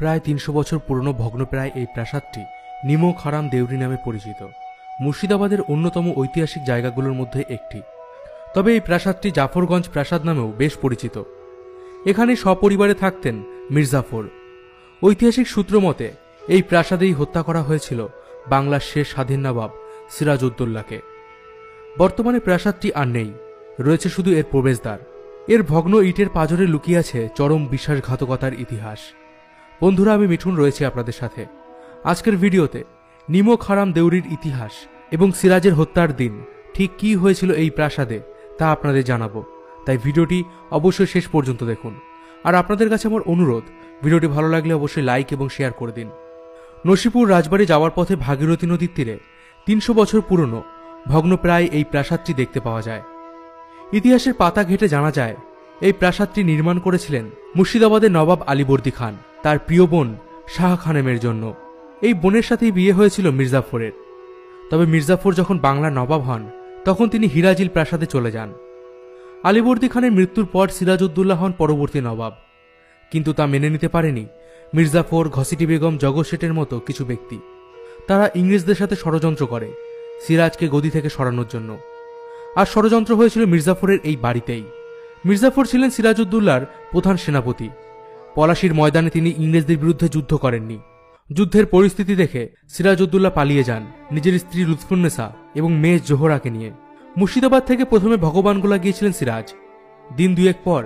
প্রায় ৩০০ বছর পুরনো ভগ্নপ্রায় এই প্রাসাদটি নিমক হারাম দেউরি নামে পরিচিত। মুর্শিদাবাদের অন্যতম ঐতিহাসিক জায়গাগুলোর মধ্যে একটি। তবে এই প্রাসাদটি জাফরগঞ্জ প্রাসাদ নামেও বেশ পরিচিত। এখানে সপরিবারে থাকতেন মির্জাফর। ঐতিহাসিক সূত্র মতে এই প্রাসাদেই হত্যা করা হয়েছিল বাংলার শেষ স্বাধীন নবাব সিরাজউদ্দৌলাকে। বর্তমানে প্রাসাদটি আর নেই, রয়েছে শুধু এর প্রবেশদ্বার। এর ভগ্ন ইটের পাঁজরে লুকিয়ে আছে চরম বিশ্বাসঘাতকতার ইতিহাস। বন্ধুরা, আমি মিঠুন রয়েছি আপনাদের সাথে। আজকের ভিডিওতে নিমক হারাম দেউরির ইতিহাস এবং সিরাজের হত্যার দিন ঠিক কী হয়েছিল এই প্রাসাদে তা আপনাদের জানাবো, তাই ভিডিওটি অবশ্যই শেষ পর্যন্ত দেখুন। আর আপনাদের কাছে আমার অনুরোধ, ভিডিওটি ভালো লাগলে অবশ্যই লাইক এবং শেয়ার করে দিন। নসিপুর রাজবাড়ি যাওয়ার পথে ভাগীরথী নদীর তীরে ৩০০ বছর পুরনো ভগ্নপ্রায় এই প্রাসাদটি দেখতে পাওয়া যায়। ইতিহাসের পাতা ঘেঁটে জানা যায় এই প্রাসাদটি নির্মাণ করেছিলেন মুর্শিদাবাদের নবাব আলীবর্দী খান তার প্রিয় বোন শাহ খানেমের জন্য। এই বোনের সাথেই বিয়ে হয়েছিল মির্জাফরের। তবে মির্জাফর যখন বাংলার নবাব হন তখন তিনি হিরাজিল প্রাসাদে চলে যান। আলীবর্দী খানের মৃত্যুর পর সিরাজউদ্দৌলা হন পরবর্তী নবাব, কিন্তু তা মেনে নিতে পারেনি মির্জাফর, ঘসিটি বেগম, জগৎ শেঠের মতো কিছু ব্যক্তি। তারা ইংরেজদের সাথে ষড়যন্ত্র করে সিরাজকে গদি থেকে সরানোর জন্য। আর ষড়যন্ত্র হয়েছিল মির্জাফরের এই বাড়িতেই। মির্জাফর ছিলেন সিরাজউদ্দৌলার প্রধান সেনাপতি। পলাশির ময়দানে তিনি ইংরেজদের বিরুদ্ধে যুদ্ধ করেননি। যুদ্ধের পরিস্থিতি দেখে সিরাজউদ্দৌলা পালিয়ে যান নিজের স্ত্রী লুৎফুন্নেসা এবং মেয়ে জোহরাকে নিয়ে। মুর্শিদাবাদ থেকে প্রথমে ভগবানগোলা গিয়েছিলেন সিরাজ। দিন দুয়েক পর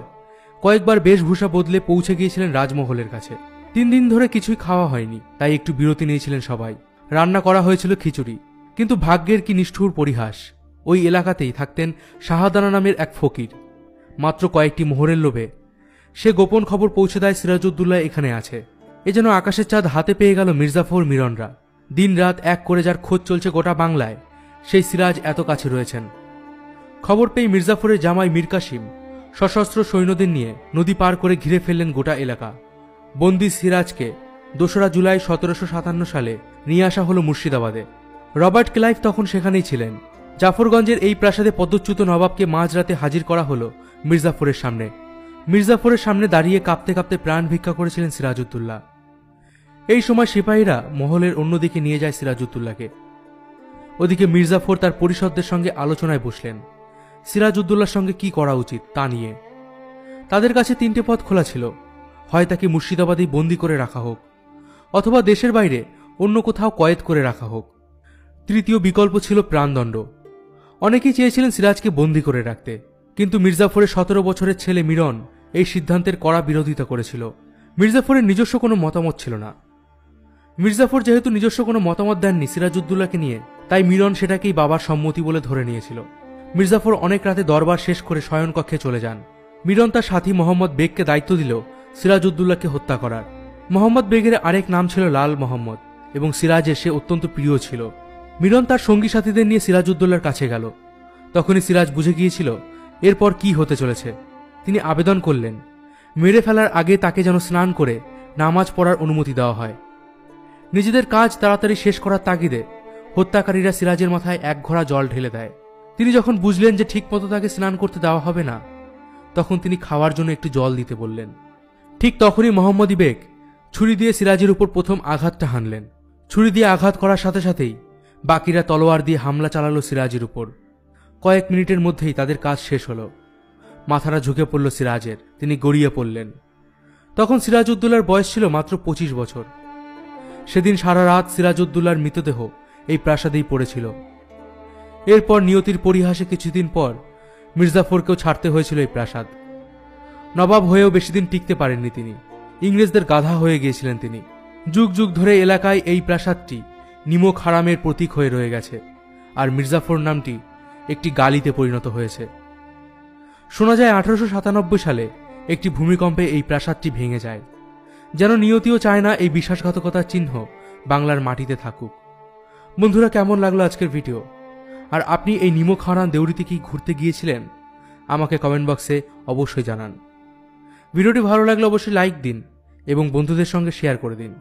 কয়েকবার বেশভূষা বদলে পৌঁছে গিয়েছিলেন রাজমহলের কাছে। ৩ দিন ধরে কিছুই খাওয়া হয়নি, তাই একটু বিরতি নিয়েছিলেন সবাই। রান্না করা হয়েছিল খিচুড়ি, কিন্তু ভাগ্যের কি নিষ্ঠুর পরিহাস, ওই এলাকাতেই থাকতেন শাহাদানা নামের এক ফকির। মাত্র কয়েকটি মোহরের লোভে সে গোপন খবর পৌঁছে দেয় সিরাজউদ্দৌলা এখানে আছে। এ যেন আকাশের চাঁদ হাতে পেয়ে গেল মির্জাফর মিরনরা। দিন রাত এক করে যার খোঁজ চলছে গোটা বাংলায়, সেই সিরাজ এত কাছে রয়েছেন। খবর পেয়ে মির্জাফরের জামাই মীর কাসিম সশস্ত্র সৈন্যদের নিয়ে নদী পার করে ঘিরে ফেললেন গোটা এলাকা। বন্দি সিরাজকে ২রা জুলাই ১৭৫৭ সালে নিয়ে আসা হলো মুর্শিদাবাদে। রবার্ট ক্লাইভ তখন সেখানেই ছিলেন। জাফরগঞ্জের এই প্রাসাদে পদচ্যুত নবাবকে মাঝরাতে হাজির করা হলো মির্জাফরের সামনে। মির্জাফরের সামনে দাঁড়িয়ে কাঁপতে কাঁপতে প্রাণ ভিক্ষা করেছিলেন সিরাজউদ্দৌলা। এই সময় সিপাহীরা মহলের অন্যদিকে নিয়ে যায় সিরাজউদ্দৌলাকে। ওদিকে মির্জাফর তার পরিষদদের সঙ্গে আলোচনায় বসলেন সিরাজউদ্দৌলার সঙ্গে কি করা উচিত তা নিয়ে। তাদের কাছে ৩টে পথ খোলা ছিল, হয় তাকে মুর্শিদাবাদেই বন্দি করে রাখা হোক, অথবা দেশের বাইরে অন্য কোথাও কয়েদ করে রাখা হোক। তৃতীয় বিকল্প ছিল প্রাণদণ্ড। অনেকেই চেয়েছিলেন সিরাজকে বন্দি করে রাখতে, কিন্তু মির্জাফরের ১৭ বছরের ছেলে মিরন এই সিদ্ধান্তের কড়া বিরোধিতা করেছিল। মির্জাফরের নিজস্ব কোনো মতামত ছিল না। মির্জাফর যেহেতু নিজস্ব কোনো মতামত দেননি সিরাজউদ্দৌলাকে নিয়ে, তাই মিরন সেটাকেই বাবার সম্মতি বলে ধরে নিয়েছিল। মির্জাফর অনেক রাতে দরবার শেষ করে শয়নকক্ষে চলে যান। মিরন তার সাথী মোহাম্মদ বেগকে দায়িত্ব দিল সিরাজউদ্দৌলাকে হত্যা করার। মোহাম্মদ বেগের আরেক নাম ছিল লাল মোহাম্মদ এবং সিরাজের সে অত্যন্ত প্রিয় ছিল। মিরন তার সঙ্গী সাথীদের নিয়ে সিরাজউদ্দৌলার কাছে গেল। তখনই সিরাজ বুঝে গিয়েছিল এরপর কি হতে চলেছে। তিনি আবেদন করলেন মেরে ফেলার আগে তাকে যেন স্নান করে নামাজ পড়ার অনুমতি দেওয়া হয়। নিজেদের কাজ তাড়াতাড়ি শেষ করার তাগিদে হত্যাকারীরা সিরাজের মাথায় ১ ঘড়া জল ঢেলে দেয়। তিনি যখন বুঝলেন যে ঠিকমতো তাকে স্নান করতে দেওয়া হবে না, তখন তিনি খাওয়ার জন্য একটু জল দিতে বললেন। ঠিক তখনই মোহাম্মদী বেগ ছুরি দিয়ে সিরাজের উপর প্রথম আঘাতটা হানলেন। ছুরি দিয়ে আঘাত করার সাথে সাথেই বাকিরা তলোয়ার দিয়ে হামলা চালালো সিরাজের উপর। কয়েক মিনিটের মধ্যেই তাদের কাজ শেষ হলো। মাথাটা ঝুঁকে পড়ল সিরাজের, তিনি গড়িয়ে পড়লেন। তখন সিরাজউদ্দৌলার বয়স ছিল মাত্র ২৫ বছর। সেদিন সারা রাত সিরাজউদ্দৌলার মৃতদেহ এই প্রাসাদেই পড়েছিল। এরপর নিয়তির পরিহাসে কিছুদিন পর মির্জাফরকেও ছাড়তে হয়েছিল এই প্রাসাদ। নবাব হয়েও বেশিদিন টিকতে পারেননি তিনি। ইংরেজদের গাধা হয়ে গিয়েছিলেন তিনি। যুগ যুগ ধরে এলাকায় এই প্রাসাদটি নিমক হারামের প্রতীক হয়ে রয়ে গেছে, আর মির্জাফর নামটি একটি গালিতে পরিণত হয়েছে। শোনা যায় ১৮৯৭ সালে একটি ভূমিকম্পে এই প্রাসাদটি ভেঙে যায়। যেন নিয়তিও চায় না এই বিশ্বাসঘাতকতার চিহ্ন বাংলার মাটিতে থাকুক। বন্ধুরা, কেমন লাগলো আজকের ভিডিও? আর আপনি এই নিমক হারাম দেউরিতে কি ঘুরতে গিয়েছিলেন? আমাকে কমেন্ট বক্সে অবশ্যই জানান। ভিডিওটি ভালো লাগলে অবশ্যই লাইক দিন এবং বন্ধুদের সঙ্গে শেয়ার করে দিন।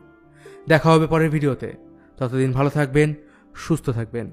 দেখা হবে পরের ভিডিওতে। ততদিন ভালো থাকবেন, সুস্থ থাকবেন।